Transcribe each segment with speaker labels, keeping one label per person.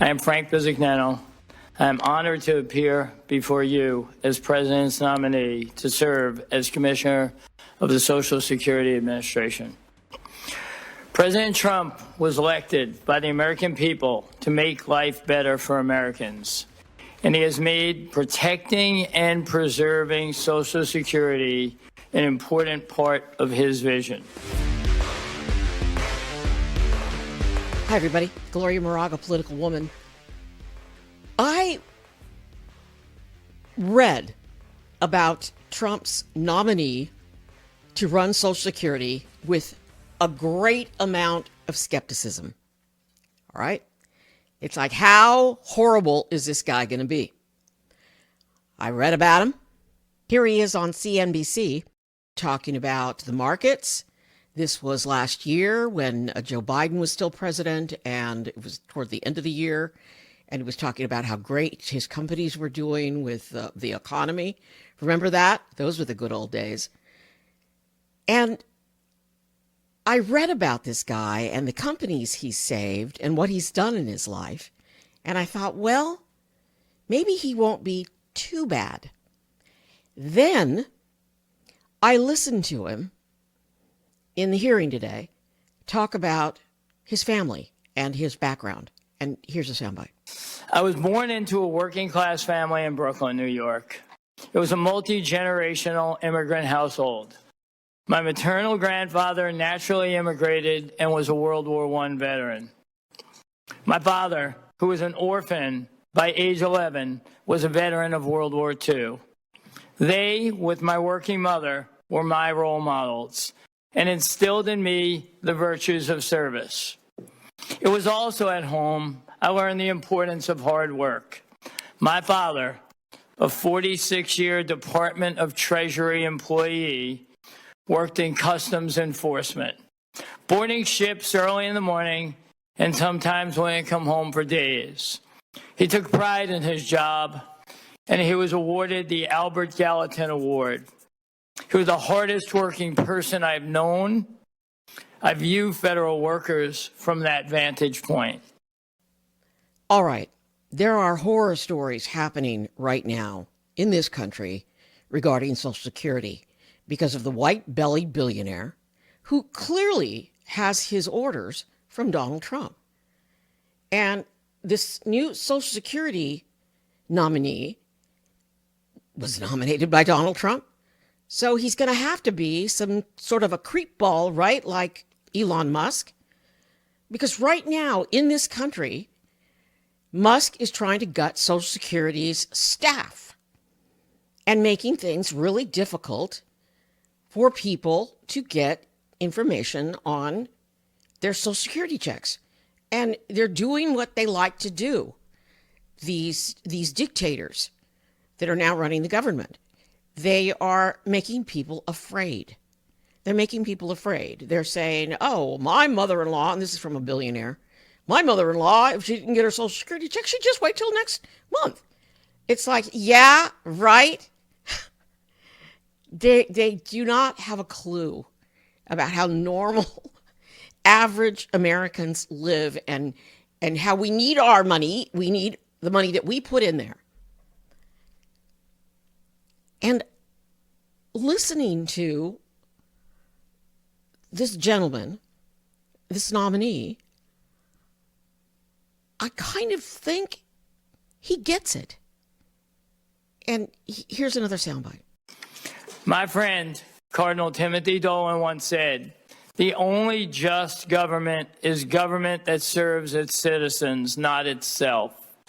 Speaker 1: I am Frank Bisignano. I am honored to appear before you as President's nominee to serve as Commissioner of the Social Security Administration. President Trump was elected by the American people to make life better for Americans, and he has made protecting and preserving Social Security an important part of his vision.
Speaker 2: Hi, everybody. Gloria Moraga, political woman. I read about Trump's nominee to run Social Security with a great amount of skepticism. All right? It's like, how horrible is this guy going to be? I read about him. Here he is on CNBC talking about the markets. This was last year when Joe Biden was still president, and it was toward the end of the year. And he was talking about how great his companies were doing with the economy. Remember that? Those were the good old days. And I read about this guy and the companies he saved and what he's done in his life. And I thought, well, maybe he won't be too bad. Then I listened to him in the hearing today talk about his family and his background. And here's a soundbite.
Speaker 1: I was born into a working-class family in Brooklyn, New York. It was a multi-generational immigrant household. My maternal grandfather naturally immigrated and was a World War I veteran. My father, who was an orphan by age 11, was a veteran of World War II. They, with my working mother, were my role models and instilled in me the virtues of service. It was also at home I learned the importance of hard work. My father, a 46-year Department of Treasury employee, worked in customs enforcement, boarding ships early in the morning and sometimes wouldn't come home for days. He took pride in his job, and he was awarded the Albert Gallatin Award. He was the hardest working person I've known. I view federal workers from that vantage point.
Speaker 2: All right. There are horror stories happening right now in this country regarding Social Security because of the white-bellied billionaire who clearly has his orders from Donald Trump. And this new Social Security nominee was nominated by Donald Trump. So he's going to have to be some sort of a creep ball, right? Like Elon Musk. Because right now in this country, Musk is trying to gut Social Security's staff and making things really difficult for people to get information on their Social Security checks. And they're doing what they like to do, these dictators that are now running the government. They are making people afraid. They're making people afraid. They're saying, oh, my mother-in-law, and this is from a billionaire, my mother-in-law, if she didn't get her Social Security check, she'd just wait till next month. It's like, yeah, right? They do not have a clue about how normal, average Americans live and how we need our money. We need the money that we put in there. And listening to this gentleman, this nominee, I kind of think he gets it. And here's another soundbite.
Speaker 1: My friend, Cardinal Timothy Dolan, once said, "The only just government is government that serves its citizens, not itself."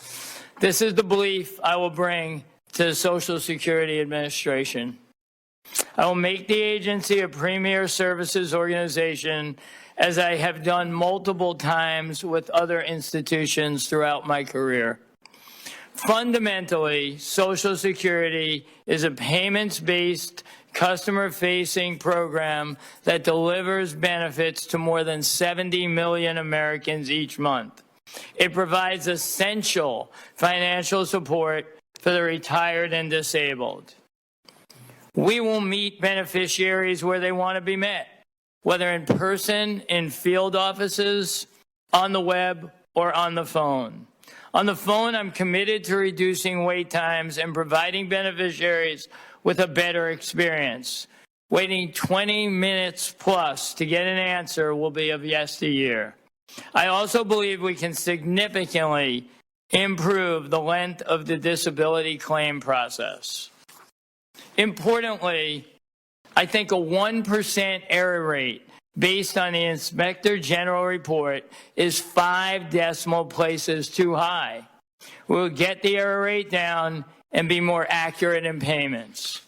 Speaker 1: This is the belief I will bring to the Social Security Administration. I will make the agency a premier services organization, as I have done multiple times with other institutions throughout my career. Fundamentally, Social Security is a payments-based, customer-facing program that delivers benefits to more than 70 million Americans each month. It provides essential financial support for the retired and disabled. We will meet beneficiaries where they want to be met, whether in person, in field offices, on the web, or on the phone. On the phone, I'm committed to reducing wait times and providing beneficiaries with a better experience. Waiting 20 minutes plus to get an answer will be of yesteryear. I also believe we can significantly improve the length of the disability claim process. Importantly, I think a 1% error rate based on the Inspector General report is 5 decimal places too high. We'll get the error rate down and be more accurate in payments.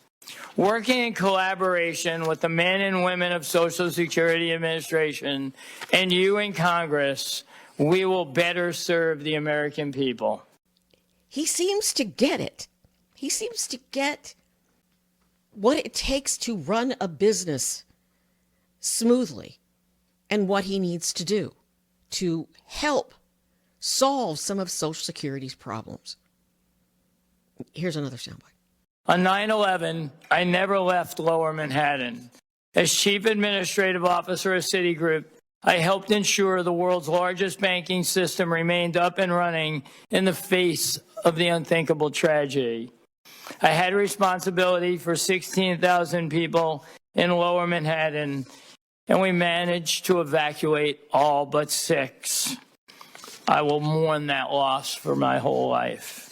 Speaker 1: Working in collaboration with the men and women of Social Security Administration and you in Congress, we will better serve the American people.
Speaker 2: He seems to get it. He seems to get what it takes to run a business smoothly and what he needs to do to help solve some of Social Security's problems. Here's another soundbite.
Speaker 1: On 9/11, I never left Lower Manhattan. As Chief Administrative Officer of Citigroup, I helped ensure the world's largest banking system remained up and running in the face of the unthinkable tragedy. I had responsibility for 16,000 people in Lower Manhattan, and we managed to evacuate all but 6. I will mourn that loss for my whole life.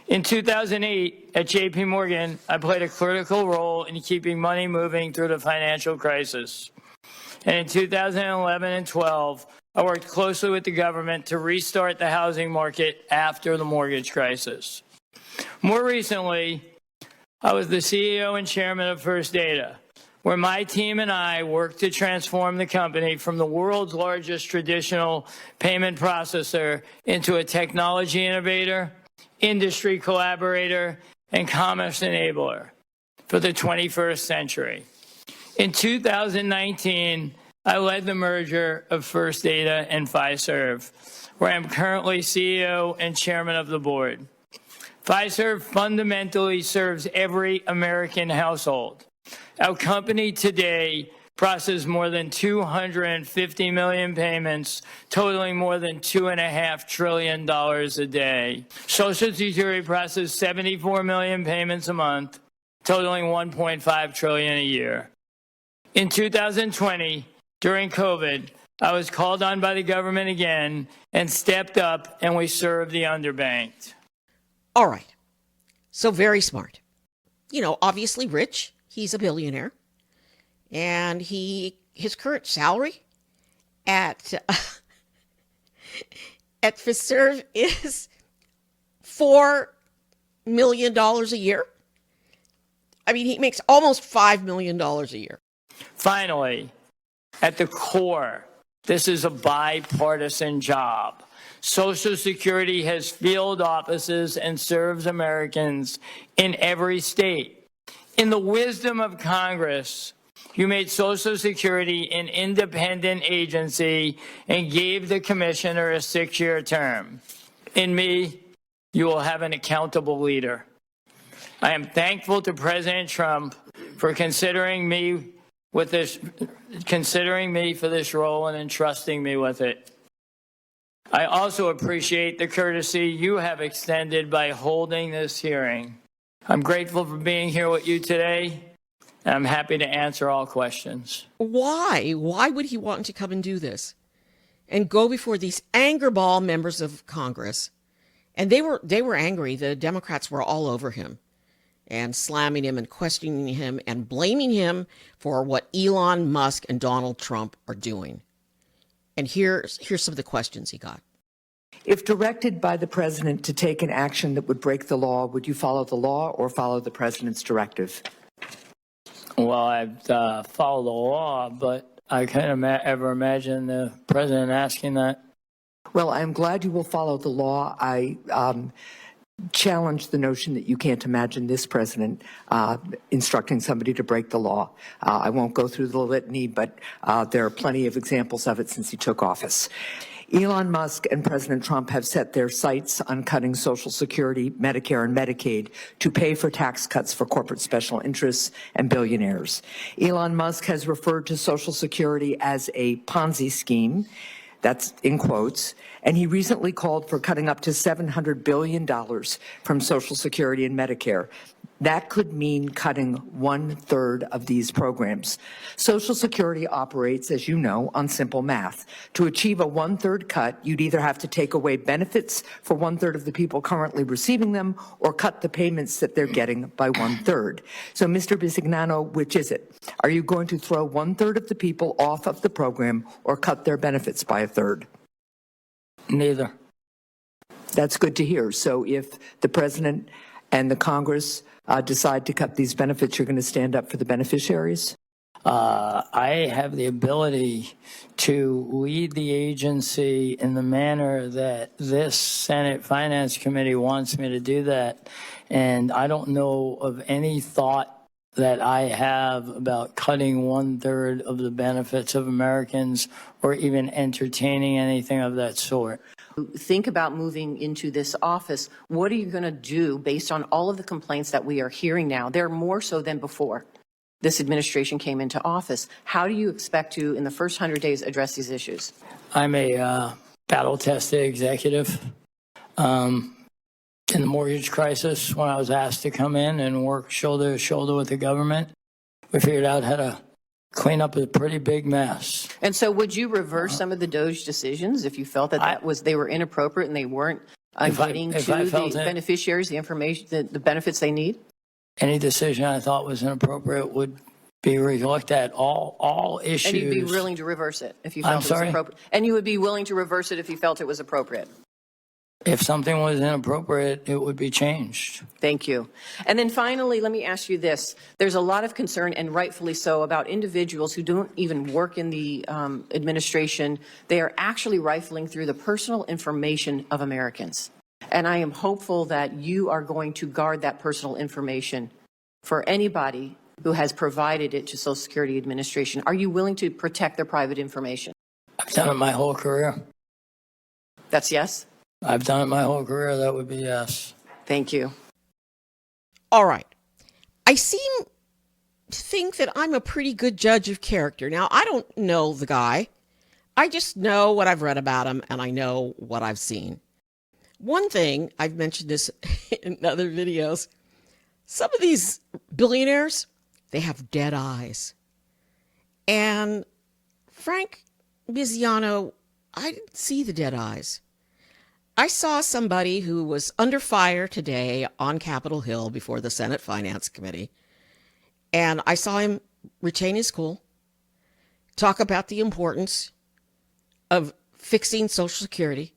Speaker 1: In 2008, at J.P. Morgan, I played a critical role in keeping money moving through the financial crisis. And in 2011 and 12, I worked closely with the government to restart the housing market after the mortgage crisis. More recently, I was the CEO and chairman of First Data, where my team and I worked to transform the company from the world's largest traditional payment processor into a technology innovator, industry collaborator, and commerce enabler for the 21st century. In 2019, I led the merger of First Data and Fiserv, where I'm currently CEO and chairman of the board. Fiserv fundamentally serves every American household. Our company today processes more than 250 million payments, totaling more than $2.5 trillion a day. Social Security processes 74 million payments a month, totaling $1.5 trillion a year. In 2020, during COVID, I was called on by the government again and stepped up, and we served the underbanked.
Speaker 2: All right. So very smart. You know, obviously rich. He's a billionaire. And his current salary at Fiserv is $4 million a year. I mean, he makes almost $5 million a year.
Speaker 1: Finally, at the core, this is a bipartisan job. Social Security has field offices and serves Americans in every state. In the wisdom of Congress, you made Social Security an independent agency and gave the commissioner a 6-year term. In me, you will have an accountable leader. I am thankful to President Trump for considering me for this role and entrusting me with it. I also appreciate the courtesy you have extended by holding this hearing. I'm grateful for being here with you today, and I'm happy to answer all questions.
Speaker 2: Why? Why would he want to come and do this and go before these anger ball members of Congress? And they were angry. The Democrats were all over him and slamming him and questioning him and blaming him for what Elon Musk and Donald Trump are doing. And here's some of the questions he got.
Speaker 3: If directed by the president to take an action that would break the law, would you follow the law or follow the president's directive?
Speaker 1: Well, I'd follow the law, but I can't ever imagine the president asking that.
Speaker 3: Well, I'm glad you will follow the law. I challenge the notion that you can't imagine this president instructing somebody to break the law. I won't go through the litany, but there are plenty of examples of it since he took office. Elon Musk and President Trump have set their sights on cutting Social Security, Medicare, and Medicaid to pay for tax cuts for corporate special interests and billionaires. Elon Musk has referred to Social Security as a Ponzi scheme. That's in quotes. And he recently called for cutting up to $700 billion from Social Security and Medicare. That could mean cutting 1/3 of these programs. Social Security operates, as you know, on simple math. To achieve a 1/3 cut, you'd either have to take away benefits for 1/3 of the people currently receiving them or cut the payments that they're getting by 1/3. So, Mr. Bisignano, which is it? Are you going to throw 1/3 of the people off of the program or cut their benefits by 1/3?
Speaker 1: Neither.
Speaker 3: That's good to hear. So if the president and the Congress decide to cut these benefits, you're going to stand up for the beneficiaries?
Speaker 1: I have the ability to lead the agency in the manner that this Senate Finance Committee wants me to do that. And I don't know of any thought that I have about cutting 1/3 of the benefits of Americans or even entertaining anything of that sort.
Speaker 4: Think about moving into this office. What are you going to do based on all of the complaints that we are hearing now? They're more so than before this administration came into office. How do you expect to, in the first 100 days, address these issues?
Speaker 1: I'm a battle-tested executive. In the mortgage crisis, when I was asked to come in and work shoulder to shoulder with the government, we figured out how to clean up a pretty big mess.
Speaker 4: And so would you reverse some of the DOJ decisions if you felt that they were inappropriate and they weren't getting to the beneficiaries the information, the benefits they need?
Speaker 1: Any decision I thought was inappropriate would be relooked at. All issues.
Speaker 4: And you'd be willing to reverse it if you felt it was appropriate? And you would be willing to reverse it if you felt it was appropriate?
Speaker 1: If something was inappropriate, it would be changed.
Speaker 4: Thank you. And then finally, let me ask you this. There's a lot of concern, and rightfully so, about individuals who don't even work in the administration. They are actually rifling through the personal information of Americans. And I am hopeful that you are going to guard that personal information for anybody who has provided it to Social Security Administration. Are you willing to protect their private information?
Speaker 1: I've done it my whole career.
Speaker 4: That's yes?
Speaker 1: I've done it my whole career. That would be yes.
Speaker 4: Thank you.
Speaker 2: All right. I seem to think that I'm a pretty good judge of character. Now, I don't know the guy. I just know what I've read about him, and I know what I've seen. One thing, I've mentioned this in other videos, some of these billionaires, they have dead eyes. And Frank Bisignano, I didn't see the dead eyes. I saw somebody who was under fire today on Capitol Hill before the Senate Finance Committee, and I saw him retain his cool, talk about the importance of fixing Social Security,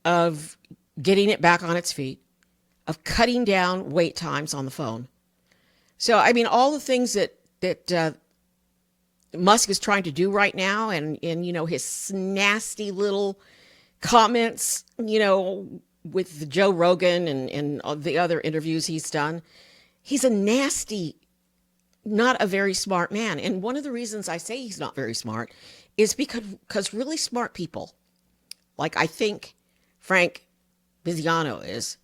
Speaker 2: of getting it back on its feet, of cutting down wait times on the phone. So, I mean, all the things that Musk is trying to do right now, and you know, his nasty little comments, you know, with Joe Rogan and the other interviews he's done. He's a nasty, not a very smart man. And one of the reasons I say he's not very smart is because really smart people, like I think Frank Bisignano is,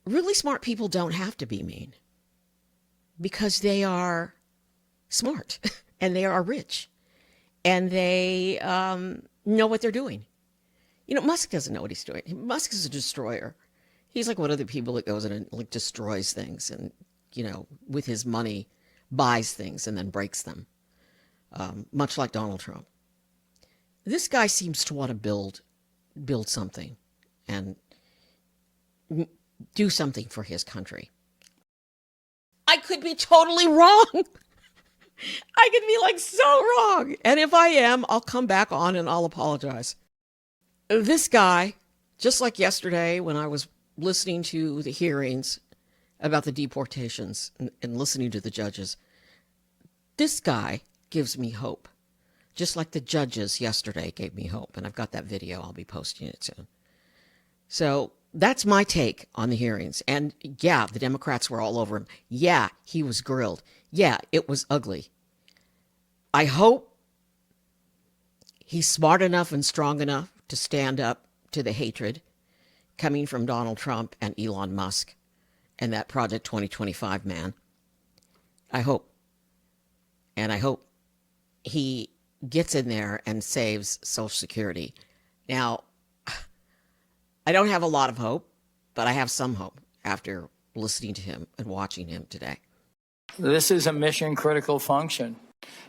Speaker 2: really smart people don't have to be mean because they are smart and they are rich and they know what they're doing. You know, Musk doesn't know what he's doing. Musk is a destroyer. He's like one of the people that goes in and like destroys things and, you know, with his money buys things and then breaks them, much like Donald Trump. This guy seems to want to build something and do something for his country. I could be totally wrong. I could be like so wrong. And if I am, I'll come back on and I'll apologize. This guy, just like yesterday when I was listening to the hearings about the deportations and listening to the judges, this guy gives me hope, just like the judges yesterday gave me hope. And I've got that video. I'll be posting it soon. So that's my take on the hearings. And yeah, the Democrats were all over him. Yeah, he was grilled. Yeah, it was ugly. I hope he's smart enough and strong enough to stand up to the hatred coming from Donald Trump and Elon Musk and that Project 2025 man. I hope. And I hope he gets in there and saves Social Security. Now, I don't have a lot of hope, but I have some hope after listening to him and watching him today.
Speaker 1: This is a mission critical function.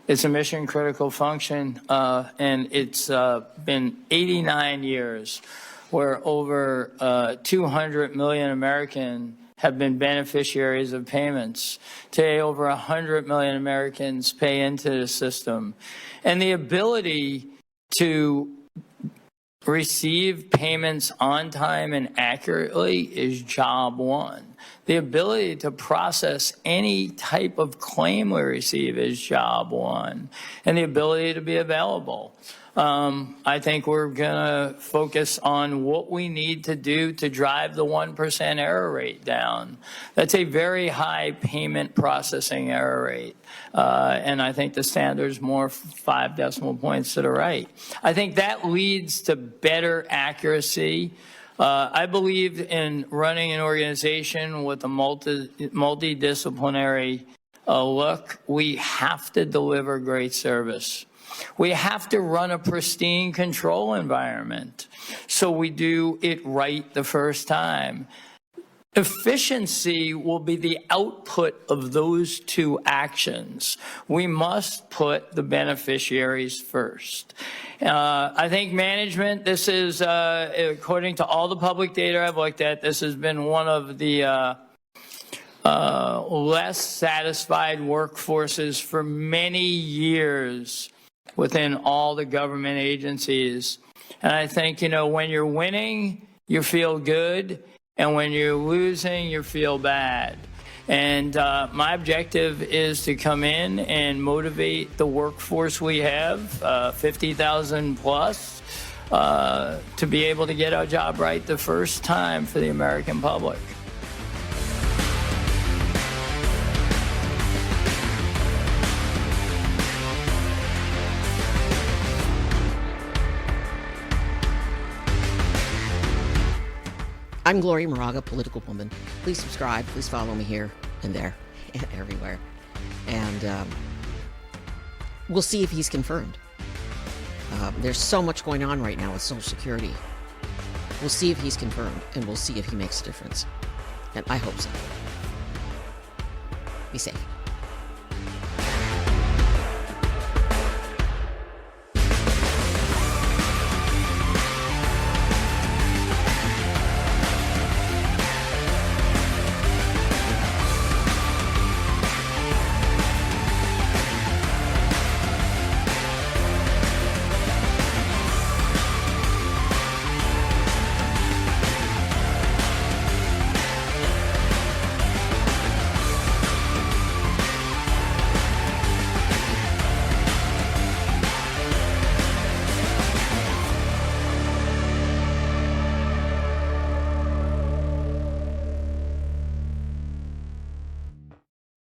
Speaker 1: It's a mission critical function, and it's been 89 years where over 200 million Americans have been beneficiaries of payments. Today, over 100 million Americans pay into the system. And the ability to receive payments on time and accurately is job one. The ability to process any type of claim we receive is job one. And the ability to be available. I think we're going to focus on what we need to do to drive the 1% error rate down. That's a very high payment processing error rate. And I think the standard's more 5 decimal points to the right. I think that leads to better accuracy. I believe in running an organization with a multidisciplinary look. We have to deliver great service. We have to run a pristine control environment so we do it right the first time. Efficiency will be the output of those two actions. We must put the beneficiaries first. I think management, this is, according to all the public data I've looked at, this has been one of the less satisfied workforces for many years within all the government agencies. And I think, when you're winning, you feel good. And when you're losing, you feel bad. And my objective is to come in and motivate the workforce we have, 50,000 plus, to be able to get our job right the first time for the American public.
Speaker 2: I'm Gloria Moraga, political woman. Please subscribe. Please follow me here and there and everywhere. And we'll see if he's confirmed. There's so much going on right now with Social Security. We'll see if he's confirmed, and we'll see if he makes a difference. And I hope so. Be safe.